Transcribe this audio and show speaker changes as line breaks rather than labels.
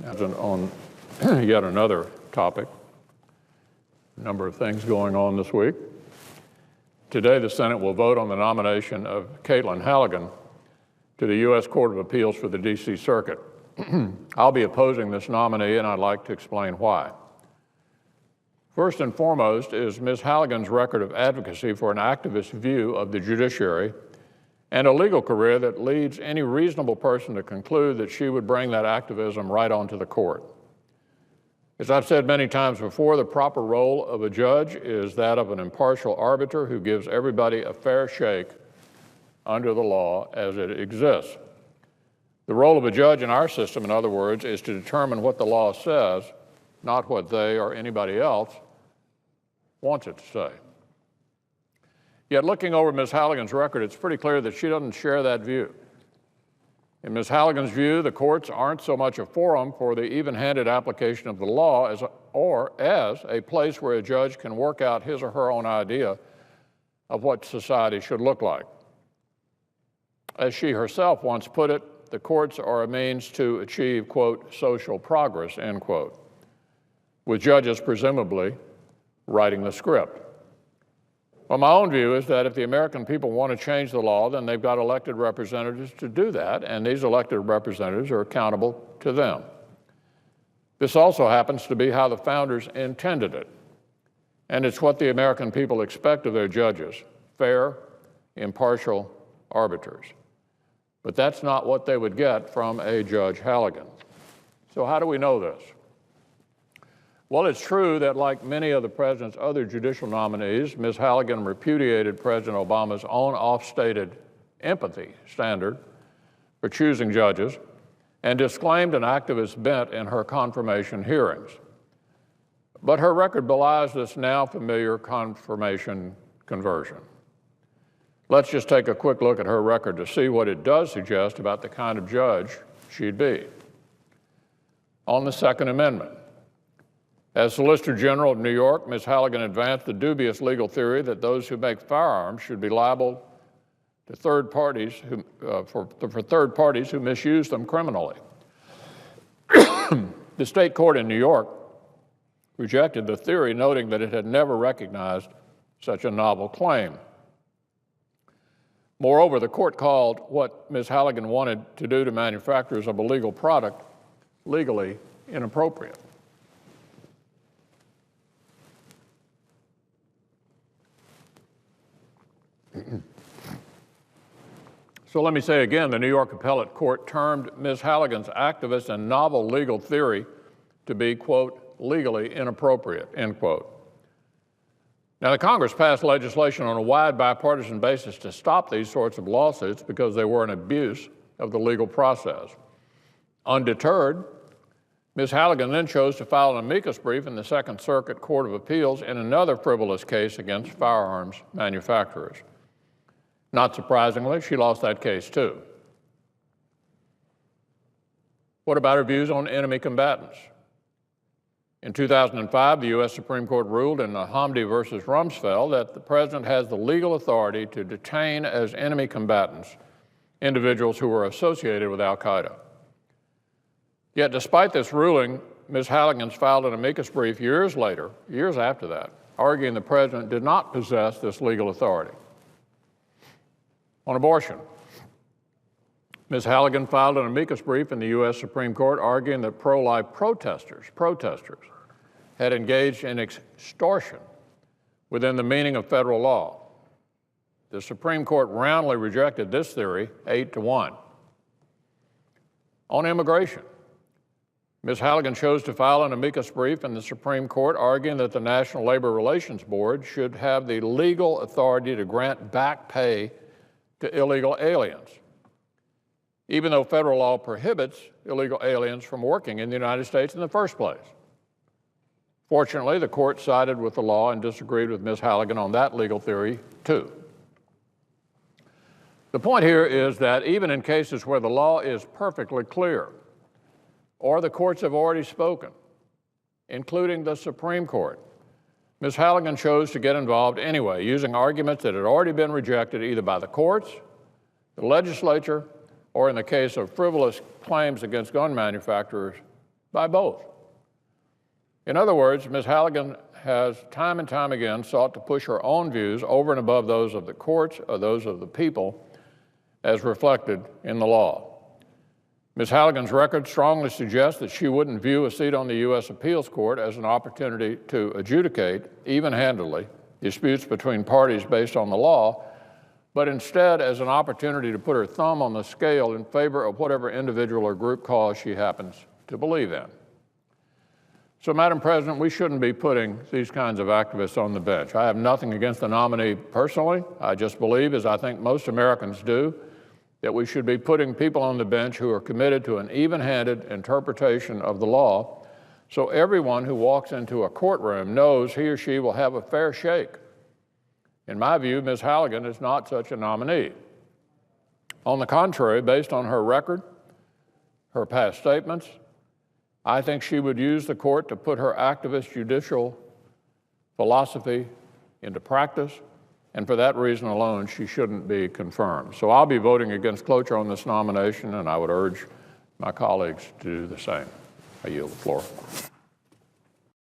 On yet another topic, a number of things going on this week. Today, the Senate will vote on the nomination of Caitlin Halligan to the U.S. Court of Appeals for the D.C. Circuit. I'll be opposing this nominee, and I'd like to explain why. First and foremost is Ms. Halligan's record of advocacy for an activist view of the judiciary and a legal career that leads any reasonable person to conclude that she would bring that activism right onto the court. As I've said many times before, the proper role of a judge is that of an impartial arbiter who gives everybody a fair shake under the law as it exists. The role of a judge in our system, in other words, is to determine what the law says, not what they or anybody else wants it to say. Yet looking over Ms. Halligan's record, it's pretty clear that she doesn't share that view. In Ms. Halligan's view, the courts aren't so much a forum for the even-handed application of the law as a place where a judge can work out his or her own idea of what society should look like. As she herself once put it, the courts are a means to achieve, quote, social progress, end quote, with judges presumably writing the script. Well, my own view is that if the American people want to change the law, then they've got elected representatives to do that, and these elected representatives are accountable to them. This also happens to be how the founders intended it, and it's what the American people expect of their judges: fair, impartial arbiters. But that's not what they would get from a Judge Halligan. So how do we know this? Well, it's true that, like many of the president's other judicial nominees, Ms. Halligan repudiated President Obama's own oft-stated empathy standard for choosing judges and disclaimed an activist bent in her confirmation hearings. But her record belies this now familiar confirmation conversion. Let's just take a quick look at her record to see what it does suggest about the kind of judge she'd be. On the Second Amendment, as Solicitor General of New York, Ms. Halligan advanced the dubious legal theory that those who make firearms should be liable to third parties for third parties who misuse them criminally. The state court in New York rejected the theory, noting that it had never recognized such a novel claim. Moreover, the court called what Ms. Halligan wanted to do to manufacturers of a legal product legally inappropriate. So let me say again, the New York Appellate Court termed Ms. Halligan's activist and novel legal theory to be, quote, legally inappropriate, end quote. Now, the Congress passed legislation on a wide bipartisan basis to stop these sorts of lawsuits because they were an abuse of the legal process. Undeterred, Ms. Halligan then chose to file an amicus brief in the Second Circuit Court of Appeals in another frivolous case against firearms manufacturers. Not surprisingly, she lost that case too. What about her views on enemy combatants? In 2005, the U.S. Supreme Court ruled in Hamdi versus Rumsfeld that the president has the legal authority to detain as enemy combatants individuals who were associated with al-Qaeda. Yet despite this ruling, Ms. Halligan filed an amicus brief years after that, arguing the president did not possess this legal authority. On abortion, Ms. Halligan filed an amicus brief in the U.S. Supreme Court arguing that pro-life protesters had engaged in extortion within the meaning of federal law. The Supreme Court roundly rejected this theory 8-1. On immigration, Ms. Halligan chose to file an amicus brief in the Supreme Court arguing that the National Labor Relations Board should have the legal authority to grant back pay to illegal aliens, even though federal law prohibits illegal aliens from working in the United States in the first place. Fortunately, the court sided with the law and disagreed with Ms. Halligan on that legal theory, too. The point here is that even in cases where the law is perfectly clear, or the courts have already spoken, including the Supreme Court, Ms. Halligan chose to get involved anyway, using arguments that had already been rejected either by the courts, the legislature, or in the case of frivolous claims against gun manufacturers, by both. In other words, Ms. Halligan has time and time again sought to push her own views over and above those of the courts or those of the people as reflected in the law. Ms. Halligan's record strongly suggests that she wouldn't view a seat on the U.S. Appeals Court as an opportunity to adjudicate, even-handedly, disputes between parties based on the law, but instead as an opportunity to put her thumb on the scale in favor of whatever individual or group cause she happens to believe in. So, Madam President, we shouldn't be putting these kinds of activists on the bench. I have nothing against the nominee personally. I just believe, as I think most Americans do, that we should be putting people on the bench who are committed to an even-handed interpretation of the law, so everyone who walks into a courtroom knows he or she will have a fair shake. In my view, Ms. Halligan is not such a nominee. On the contrary, based on her record, her past statements, I think she would use the court to put her activist judicial philosophy into practice, and for that reason alone, she shouldn't be confirmed. So I'll be voting against cloture on this nomination, and I would urge my colleagues to do the same. I yield the floor.